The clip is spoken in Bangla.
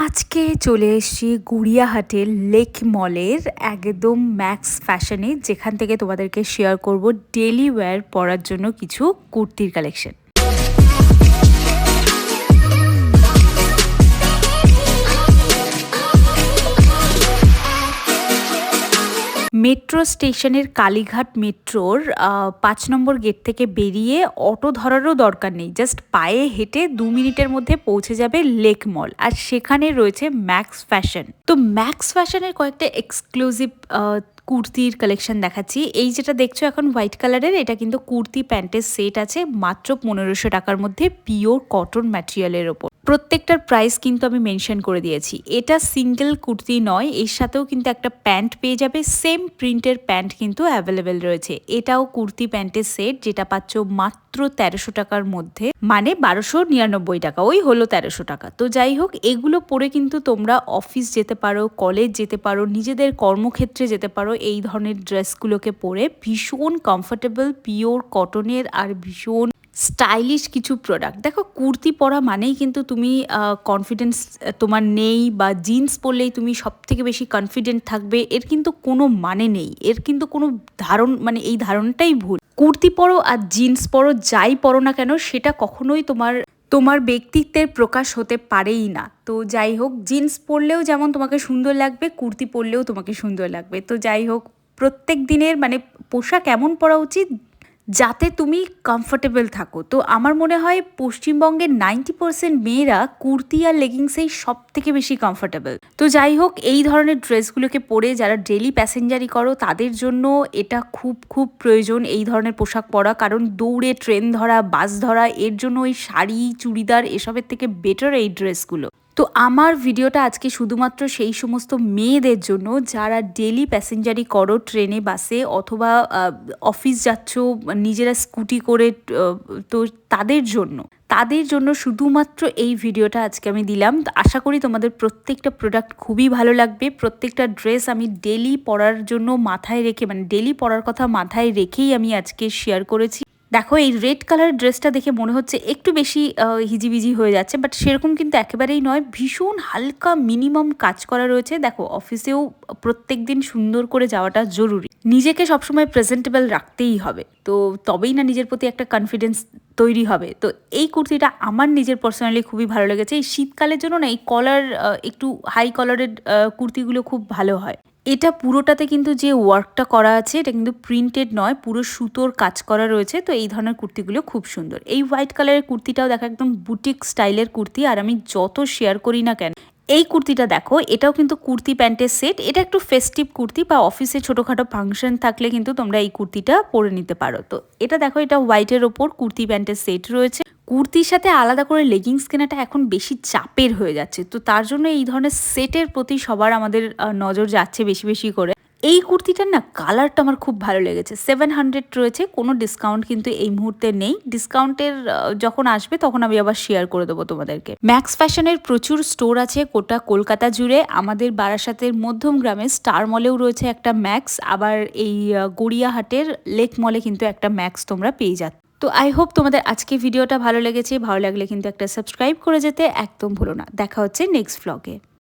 আজকে চলে এসেছি গড়িয়াহাটের লেক মলের একদম ম্যাক্স ফ্যাশনে, যেখান থেকে তোমাদেরকে শেয়ার করব ডেলি ওয়্যার পরার জন্য কিছু কুর্তির কালেকশন। মেট্রো স্টেশনের কালীঘাট মেট্রোর ৫ নম্বর গেট থেকে বেরিয়ে অটো ধরারও দরকার নেই, জাস্ট পায়ে হেঁটে ২ মিনিটের মধ্যে পৌঁছে যাবে লেক মল। আর সেখানে রয়েছে ম্যাক্স ফ্যাশন। তো ম্যাক্স ফ্যাশনের কয়েকটা এক্সক্লুসিভ কুর্তির কালেকশন দেখাচ্ছি। এই যেটা দেখছো এখন হোয়াইট কালারের, এটা কিন্তু কুর্তি প্যান্টের সেট আছে মাত্র ১৫০০ টাকার মধ্যে, পিওর কটন ম্যাটেরিয়ালের ওপর। প্রত্যেকটার প্রাইস কিন্তু আমি মেনশন করে দিয়েছি। এটা সিঙ্গেল কুর্তি নয়, এর সাথেও কিন্তু একটা প্যান্ট পেয়ে যাবে, সেম প্রিন্টের প্যান্ট কিন্তু অ্যাভেলেবেল রয়েছে। এটাও কুর্তি প্যান্টের সেট, যেটা পাচ্ছ মাত্র ১৩০০ টাকার মধ্যে, মানে ১২৯৯ টাকা, ওই হলো ১৩০০ টাকা। তো যাই হোক, এগুলো পরে কিন্তু তোমরা অফিস যেতে পারো, কলেজ যেতে পারো, নিজেদের কর্মক্ষেত্রে যেতে পারো। এই ধরনের ড্রেসগুলোকে পরে ভীষণ কমফোর্টেবল, পিওর কটনের আর ভীষণ স্টাইলিশ কিছু প্রোডাক্ট। দেখো, কুর্তি পরা মানেই কিন্তু তুমি কনফিডেন্স তোমার নেই, বা জিন্স পরলেই তুমি সব থেকে বেশি কনফিডেন্ট থাকবে, এর কিন্তু কোনো মানে নেই। এর কিন্তু কোনো মানে এই ধারণাটাই ভুল। কুর্তি পরো আর জিন্স পরো, যাই পরো না কেন, সেটা কখনোই তোমার ব্যক্তিত্বের প্রকাশ হতে পারেই না। তো যাই হোক, জিন্স পরলেও যেমন তোমাকে সুন্দর লাগবে, কুর্তি পরলেও তোমাকে সুন্দর লাগবে। তো যাই হোক, প্রত্যেক দিনের মানে পোশাক এমন পরা উচিত যাতে তুমি কমফোর্টেবল থাকো। তো আমার মনে হয় পশ্চিমবঙ্গের 90% মেয়েরা কুর্তি আর লেগিংসেই সব থেকে বেশি কমফোর্টেবল। তো যাই হোক, এই ধরনের ড্রেসগুলোকে পরে যারা ডেলি প্যাসেঞ্জারি করো, তাদের জন্য এটা খুব খুব প্রয়োজন এই ধরনের পোশাক পরা। কারণ দৌড়ে ট্রেন ধরা, বাস ধরা, এর জন্য ওই শাড়ি, চুড়িদার এসবের থেকে বেটার এই ড্রেসগুলো। তো আমার ভিডিওটা আজকে শুধুমাত্র সেই সমস্ত মেয়েদের জন্য যারা ডেলি প্যাসেঞ্জারি করো, ট্রেনে, বাসে, অথবা অফিস যাচ্ছ নিজেরা স্কুটি করে। তো তাদের জন্য শুধুমাত্র এই ভিডিওটা আজকে আমি দিলাম। আশা করি তোমাদের প্রত্যেকটা প্রোডাক্ট খুবই ভালো লাগবে। প্রত্যেকটা ড্রেস আমি ডেলি পরার জন্য মাথায় রেখে, মানে ডেলি পরার কথা মাথায় রেখেই আমি আজকে শেয়ার করেছি। দেখো, এই রেড কালারের ড্রেসটা দেখে মনে হচ্ছে একটু বেশি হিজিবিজি হয়ে যাচ্ছে, বাট সেরকম কিন্তু একেবারেই নয়। ভীষণ হালকা মিনিমাম কাজ করা রয়েছে। দেখো, অফিসেও প্রত্যেক দিন সুন্দর করে যাওয়াটা জরুরি। নিজেকে সবসময় প্রেজেন্টেবল রাখতেই হবে, তো তবেই না নিজের প্রতি একটা কনফিডেন্স তৈরি হবে। তো এই কুর্তিটা আমার নিজের পার্সোনালি খুবই ভালো লেগেছে। এই শীতকালের জন্য না, এই কলার একটু হাই কলারের কুর্তিগুলো খুব ভালো হয়। এটা পুরোটাতে কিন্তু যে ওয়ার্কটা করা আছে, এটা কিন্তু প্রিন্টেড নয়, পুরো সুতোর কাজ করা রয়েছে। তো এই ধরনের কুর্তিগুলো খুব সুন্দর। এই হোয়াইট কালারের কুর্তিটাও দেখো, একদম বুটিক স্টাইলের কুর্তি। আর আমি যত শেয়ার করি না কেন, এই কুর্তিটা দেখো, এটাও কিন্তু কুর্তি প্যান্টের সেট। এটা একটু ফেস্টিভ কুর্তি, বা অফিসে ছোটোখাটো ফাংশন থাকলে কিন্তু তোমরা এই কুর্তিটা পরে নিতে পারো। তো এটা দেখো, এটা হোয়াইটের ওপর কুর্তি প্যান্টের সেট রয়েছে। কুর্তির সাথে আলাদা করে লেগিংস কেনাটা এখন বেশি চাপের হয়ে যাচ্ছে, তো তার জন্য এই ধরনের সেটের প্রতি সবার আমাদের নজর যাচ্ছে বেশি বেশি করে। এই কুর্তিটার না কালারটা আমার খুব ভালো লেগেছে। 700 রয়েছে, কোনো ডিসকাউন্ট কিন্তু এই মুহূর্তে নেই। ডিসকাউন্টের যখন আসবে তখন আমি আবার শেয়ার করে দেবো তোমাদেরকে। ম্যাক্স ফ্যাশনের প্রচুর স্টোর আছে গোটা কলকাতা জুড়ে। আমাদের বারাসাতের মধ্যম গ্রামে স্টার মলেও রয়েছে একটা ম্যাক্স, আবার এই গড়িয়াহাটের লেক মলে কিন্তু একটা ম্যাক্স তোমরা পেয়ে যাচ্ছ। তো আই হোপ তোমাদের আজকে ভিডিওটা ভালো লেগেছে। ভালো লাগলে কিন্তু একটা সাবস্ক্রাইব করে যেতে একদম ভুলো না। দেখা হচ্ছে নেক্সট ভ্লগে।